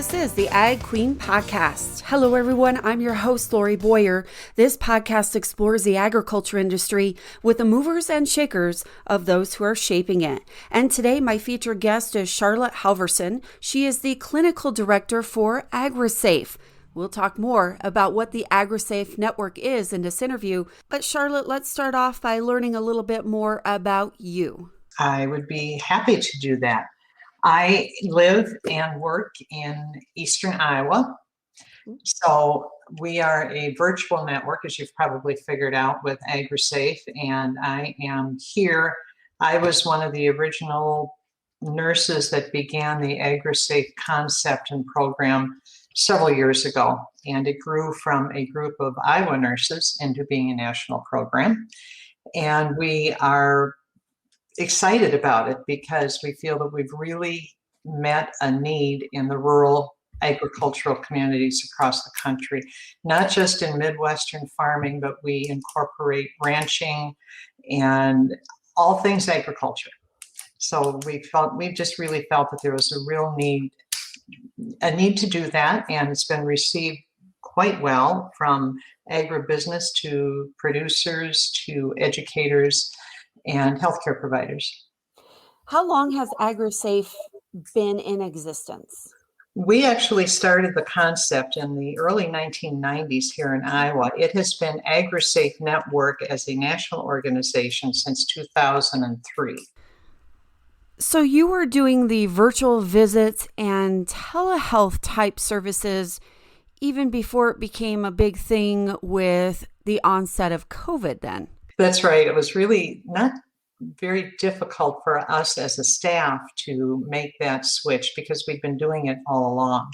This is the Ag Queen Podcast. Hello, everyone. I'm your host, Lori Boyer. This podcast explores the agriculture industry with the movers and shakers of those who are shaping it. And today, my featured guest is Charlotte Halverson. She is the clinical director for AgriSafe. We'll talk more about what the AgriSafe network is in this interview. But Charlotte, let's start off by learning a little bit more about you. I would be happy to do that. I live and work in Eastern Iowa. So we are a virtual network, as you've probably figured out, with AgriSafe, and I am here. I was one of the original nurses that began the AgriSafe concept and program several years ago, and it grew from a group of Iowa nurses into being a national program. And we are excited about it because we feel that we've really met a need in the rural agricultural communities across the country, not just in Midwestern farming, but we incorporate ranching and all things agriculture. So we just really felt that there was a need to do that, and it's been received quite well from agribusiness to producers to educators and healthcare providers. How long has AgriSafe been in existence? We actually started the concept in the early 1990s here in Iowa. It has been AgriSafe Network as a national organization since 2003. So you were doing the virtual visits and telehealth type services even before it became a big thing with the onset of COVID then? That's right. It was really not very difficult for us as a staff to make that switch because we'd been doing it all along.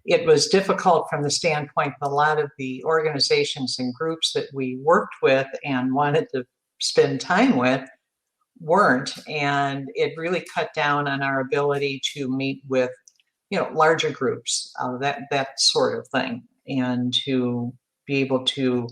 It was difficult from the standpoint that a lot of the organizations and groups that we worked with and wanted to spend time with weren't, and it really cut down on our ability to meet with, larger groups, that sort of thing, and to be able to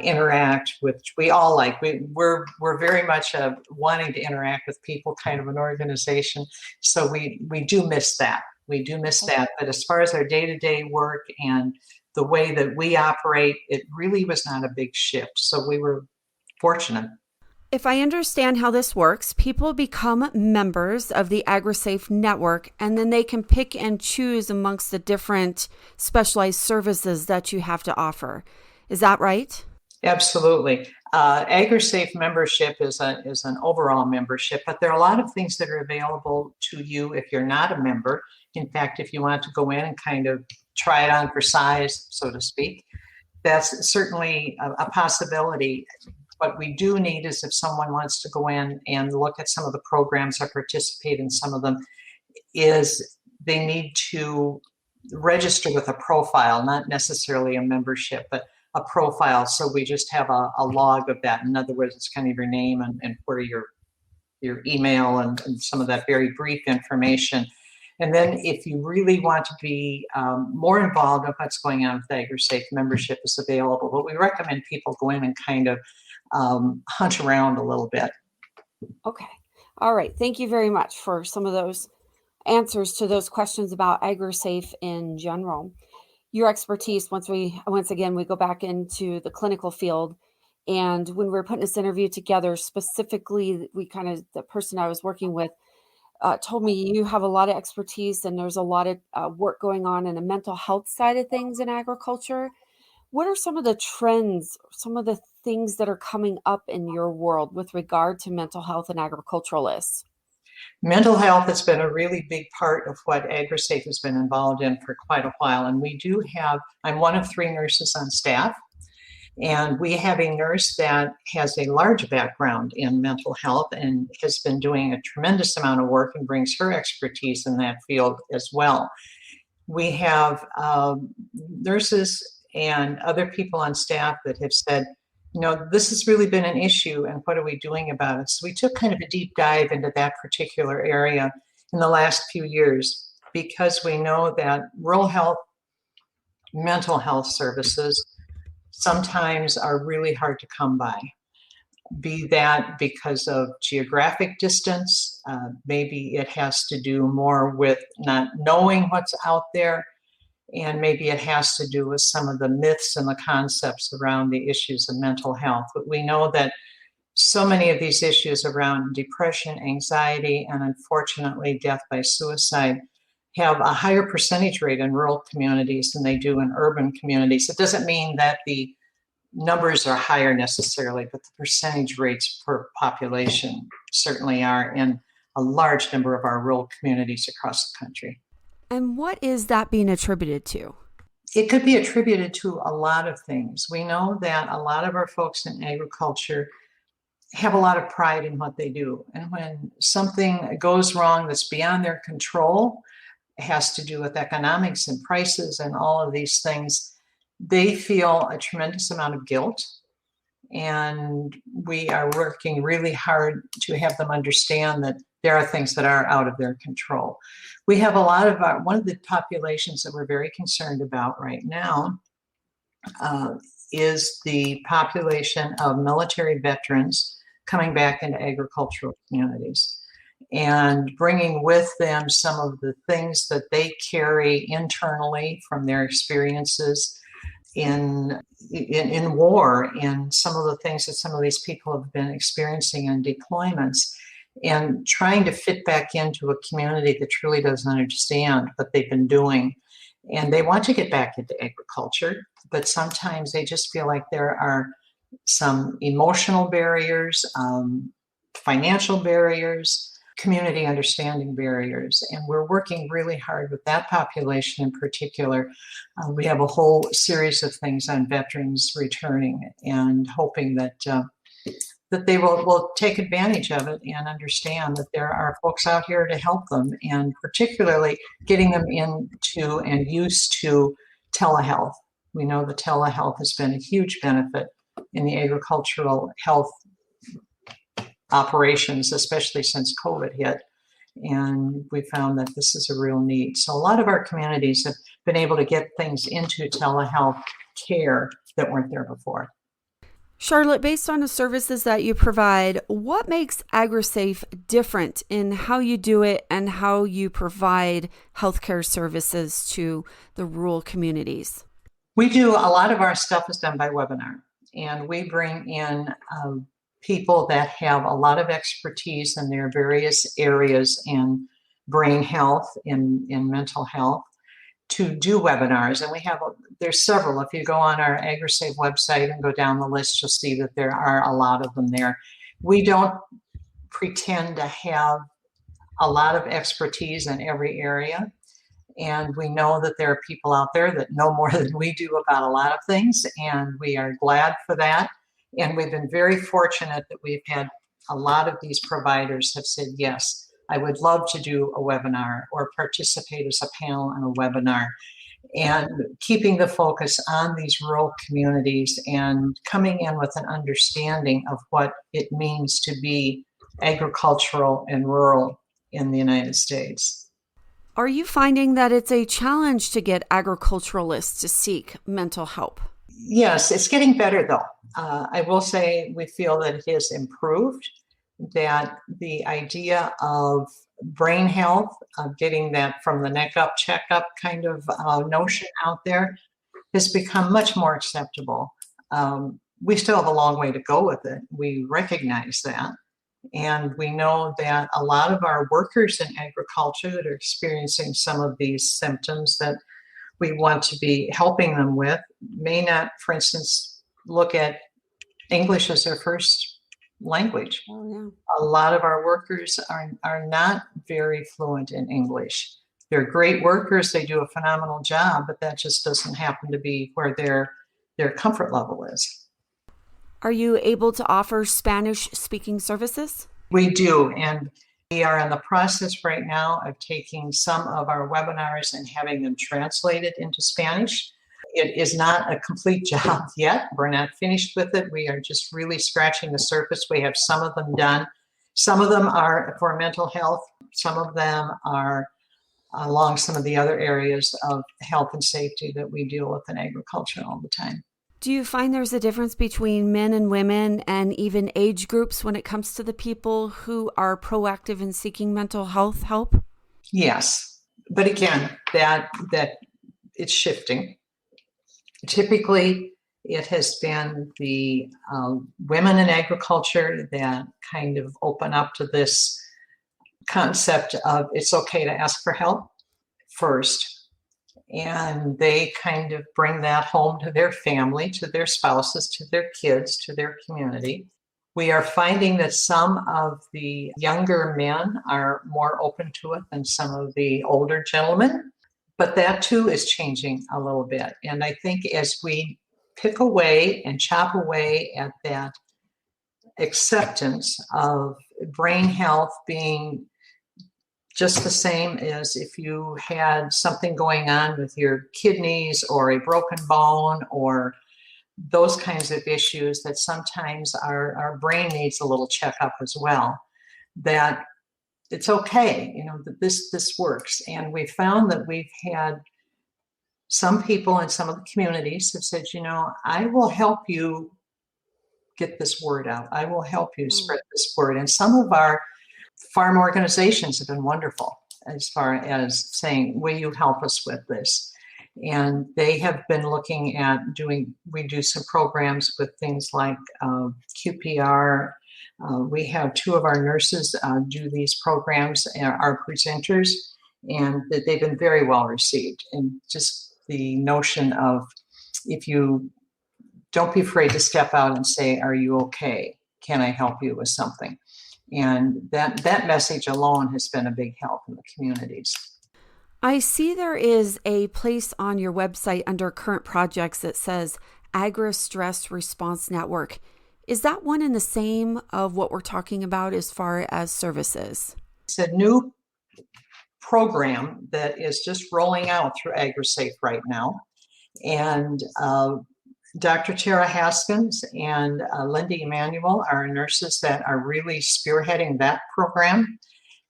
interact with, we all like, we're very much wanting to interact with people kind of an organization. So we do miss that. We do miss that. But as far as our day-to-day work and the way that we operate, it really was not a big shift. So we were fortunate. If I understand how this works, people become members of the AgriSafe network, and then they can pick and choose amongst the different specialized services that you have to offer. Is that right? Absolutely. AgriSafe membership is an overall membership, but there are a lot of things that are available to you if you're not a member. In fact, if you want to go in and kind of try it on for size, so to speak, that's certainly a possibility. What we do need is if someone wants to go in and look at some of the programs or participate in some of them, is they need to register with a profile, not necessarily a membership, but a profile. So we just have a log of that. In other words, it's kind of your name and where your email and some of that very brief information. And then if you really want to be more involved in what's going on with AgriSafe, membership is available. But we recommend people go in and kind of hunt around a little bit. Okay. All right. Thank you very much for some of those answers to those questions about AgriSafe in general. Your expertise, once again, we go back into the clinical field. And when we were putting this interview together, specifically, the person I was working with told me you have a lot of expertise and there's a lot of work going on in the mental health side of things in agriculture. What are some of the trends, some of the things that are coming up in your world with regard to mental health and agriculturalists? Mental health has been a really big part of what AgriSafe has been involved in for quite a while. And we do I'm one of 3 nurses on staff, and we have a nurse that has a large background in mental health and has been doing a tremendous amount of work and brings her expertise in that field as well. We have nurses and other people on staff that have said, this has really been an issue, and what are we doing about it? So we took kind of a deep dive into that particular area in the last few years because we know that rural health, mental health services sometimes are really hard to come by. be that because of geographic distance. Maybe it has to do more with not knowing what's out there. And maybe it has to do with some of the myths and the concepts around the issues of mental health. But we know that so many of these issues around depression, anxiety, and unfortunately death by suicide have a higher percentage rate in rural communities than they do in urban communities. It doesn't mean that the numbers are higher necessarily, but the percentage rates per population certainly are in a large number of our rural communities across the country. And what is that being attributed to? It could be attributed to a lot of things. We know that a lot of our folks in agriculture have a lot of pride in what they do. And when something goes wrong that's beyond their control, it has to do with economics and prices and all of these things, they feel a tremendous amount of guilt. And we are working really hard to have them understand that there are things that are out of their control. We have a lot of one of the populations that we're very concerned about right now is the population of military veterans coming back into agricultural communities and bringing with them some of the things that they carry internally from their experiences in war, and some of the things that some of these people have been experiencing in deployments, and trying to fit back into a community that truly doesn't understand what they've been doing. And they want to get back into agriculture, but sometimes they just feel like there are some emotional barriers, financial barriers, community understanding barriers. And we're working really hard with that population in particular. We have a whole series of things on veterans returning and hoping that that they will take advantage of it and understand that there are folks out here to help them, and particularly getting them into and used to telehealth. We know that telehealth has been a huge benefit in the agricultural health operations, especially since COVID hit. And we found that this is a real need. So a lot of our communities have been able to get things into telehealth care that weren't there before. Charlotte, based on the services that you provide, what makes AgriSafe different in how you do it and how you provide healthcare services to the rural communities? We do, a lot of our stuff is done by webinar, and we bring in people that have a lot of expertise in their various areas in brain health, in mental health, to do webinars. And there's several. If you go on our AgriSafe website and go down the list, you'll see that there are a lot of them there. We don't pretend to have a lot of expertise in every area. And we know that there are people out there that know more than we do about a lot of things, and we are glad for that. And we've been very fortunate that we've had a lot of these providers have said, yes, I would love to do a webinar or participate as a panel in a webinar, and keeping the focus on these rural communities and coming in with an understanding of what it means to be agricultural and rural in the United States. Are you finding that it's a challenge to get agriculturalists to seek mental help? Yes, it's getting better though. I will say we feel that it has improved, that the idea of brain health, of getting that from the neck up, checkup kind of notion out there has become much more acceptable. We still have a long way to go with it. We recognize that. And we know that a lot of our workers in agriculture that are experiencing some of these symptoms that we want to be helping them with may not, for instance, look at English as their first language. Oh, yeah. A lot of our workers are not very fluent in English. They're great workers, they do a phenomenal job, but that just doesn't happen to be where their comfort level is. Are you able to offer Spanish-speaking services? We do, and we are in the process right now of taking some of our webinars and having them translated into Spanish. It is not a complete job yet. We're not finished with it. We are just really scratching the surface. We have some of them done. Some of them are for mental health. Some of them are along some of the other areas of health and safety that we deal with in agriculture all the time. Do you find there's a difference between men and women and even age groups when it comes to the people who are proactive in seeking mental health help? Yes, but again, that it's shifting. Typically, it has been the women in agriculture that kind of open up to this concept of it's okay to ask for help first. And they kind of bring that home to their family, to their spouses, to their kids, to their community. We are finding that some of the younger men are more open to it than some of the older gentlemen, but that too is changing a little bit. And I think as we pick away and chop away at that acceptance of brain health being just the same as if you had something going on with your kidneys or a broken bone or those kinds of issues, that sometimes our brain needs a little checkup as well, that it's okay, that this works. And we found that we've had some people in some of the communities have said, I will help you get this word out. I will help you spread this word. And some of our farm organizations have been wonderful as far as saying, will you help us with this? And they have been looking at we do some programs with things like QPR. We have two of our nurses do these programs, our presenters, and that they've been very well received. And just the notion of, if you don't be afraid to step out and say, are you okay? Can I help you with something? And that message alone has been a big help in the communities. I see there is a place on your website under current projects that says Agri-Stress Response Network. Is that one and the same of what we're talking about as far as services? It's a new program that is just rolling out through AgriSafe right now. And Dr. Tara Haskins and Lindy Emanuel are nurses that are really spearheading that program.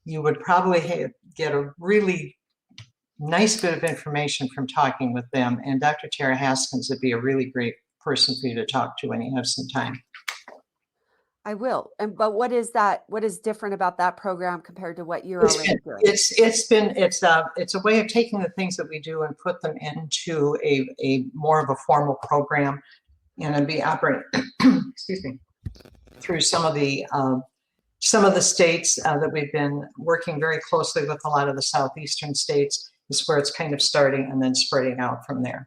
You would probably get a really nice bit of information from talking with them. And Dr. Tara Haskins would be a really great person for you to talk to when you have some time. I will. But what is that? What is different about that program compared to what you're already doing? It's a way of taking the things that we do and put them into a more of a formal program, and be operating excuse me, through some of the states that we've been working very closely with. A lot of the southeastern states is where it's kind of starting and then spreading out from there.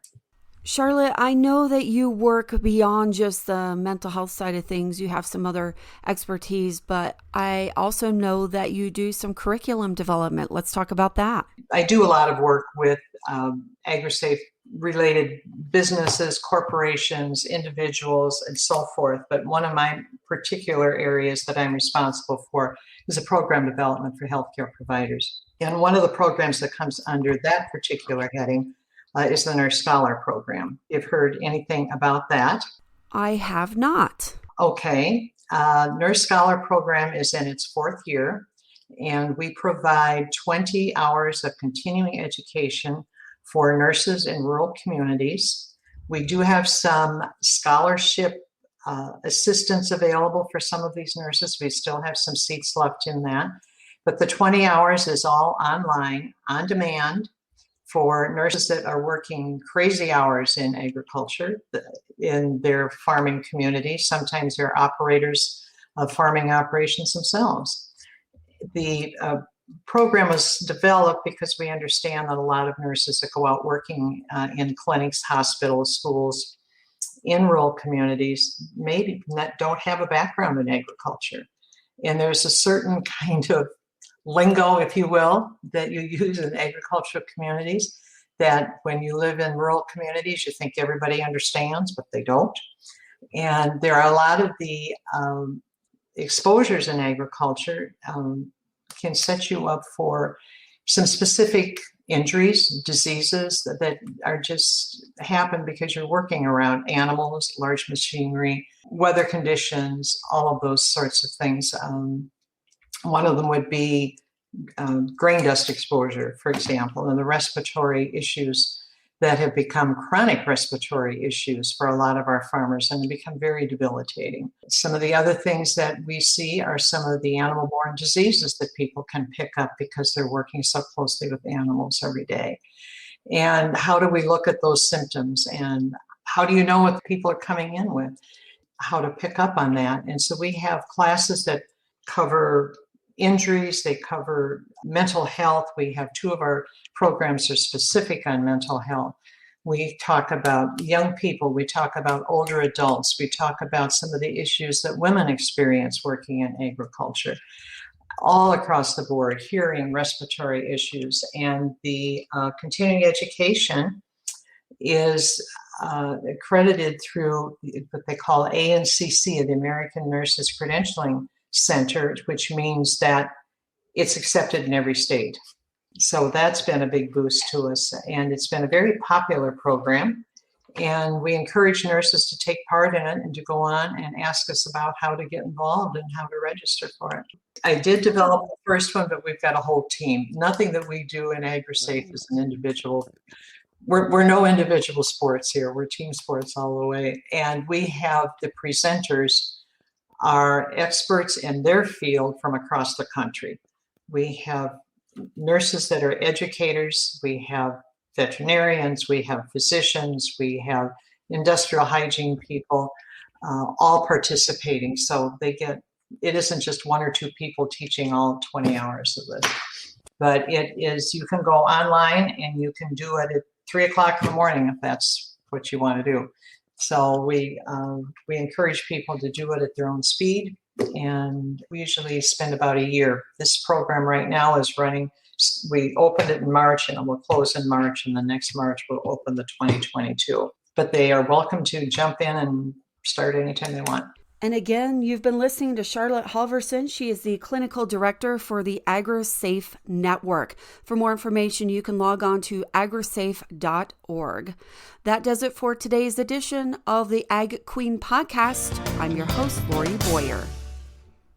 Charlotte, I know that you work beyond just the mental health side of things. You have some other expertise, but I also know that you do some curriculum development. Let's talk about that. I do a lot of work with AgriSafe related businesses, corporations, individuals, and so forth. But one of my particular areas that I'm responsible for is a program development for healthcare providers. And one of the programs that comes under that particular heading is the Nurse Scholar Program. You've heard anything about that? I have not. Okay. Nurse Scholar Program is in its fourth year, and we provide 20 hours of continuing education for nurses in rural communities. We do have some scholarship assistance available for some of these nurses. We still have some seats left in that. But the 20 hours is all online, on demand, for nurses that are working crazy hours in agriculture, in their farming communities. Sometimes they're operators of farming operations themselves. The program was developed because we understand that a lot of nurses that go out working in clinics, hospitals, schools, in rural communities maybe don't have a background in agriculture. And there's a certain kind of lingo, if you will, that you use in agricultural communities that when you live in rural communities, you think everybody understands, but they don't. And there are a lot of the exposures in agriculture can set you up for some specific injuries, diseases that are just happen because you're working around animals, large machinery, weather conditions, all of those sorts of things. One of them would be grain dust exposure, for example, and the respiratory issues that have become chronic respiratory issues for a lot of our farmers and become very debilitating. Some of the other things that we see are some of the animal-borne diseases that people can pick up because they're working so closely with animals every day. And how do we look at those symptoms, and how do you know what people are coming in with? How to pick up on that. And so we have classes that cover injuries, they cover mental health. We have 2 of our programs are specific on mental health. We talk about young people, we talk about older adults, we talk about some of the issues that women experience working in agriculture. All across the board, hearing, respiratory issues, and the continuing education is accredited through what they call ANCC, the American Nurses Credentialing Center, which means that it's accepted in every state. So that's been a big boost to us, and it's been a very popular program. And we encourage nurses to take part in it and to go on and ask us about how to get involved and how to register for it. I did develop the first one, but we've got a whole team. Nothing that we do in AgriSafe is an individual. We're no individual sports here. We're team sports all the way. And we have the presenters are experts in their field from across the country. We have nurses that are educators. We have veterinarians. We have physicians. We have industrial hygiene people, all participating. So it isn't just 1 or 2 people teaching all 20 hours of this. But it is, you can go online and you can do it at 3 o'clock in the morning if that's what you want to do. So we encourage people to do it at their own speed, and we usually spend about a year. This program right now is running. We opened it in March and it will close in March, and the next March we'll open the 2022. But they are welcome to jump in and start anytime they want. And again, you've been listening to Charlotte Halverson. She is the clinical director for the AgriSafe Network. For more information, you can log on to agrisafe.org. That does it for today's edition of the Ag Queen podcast. I'm your host, Lori Boyer.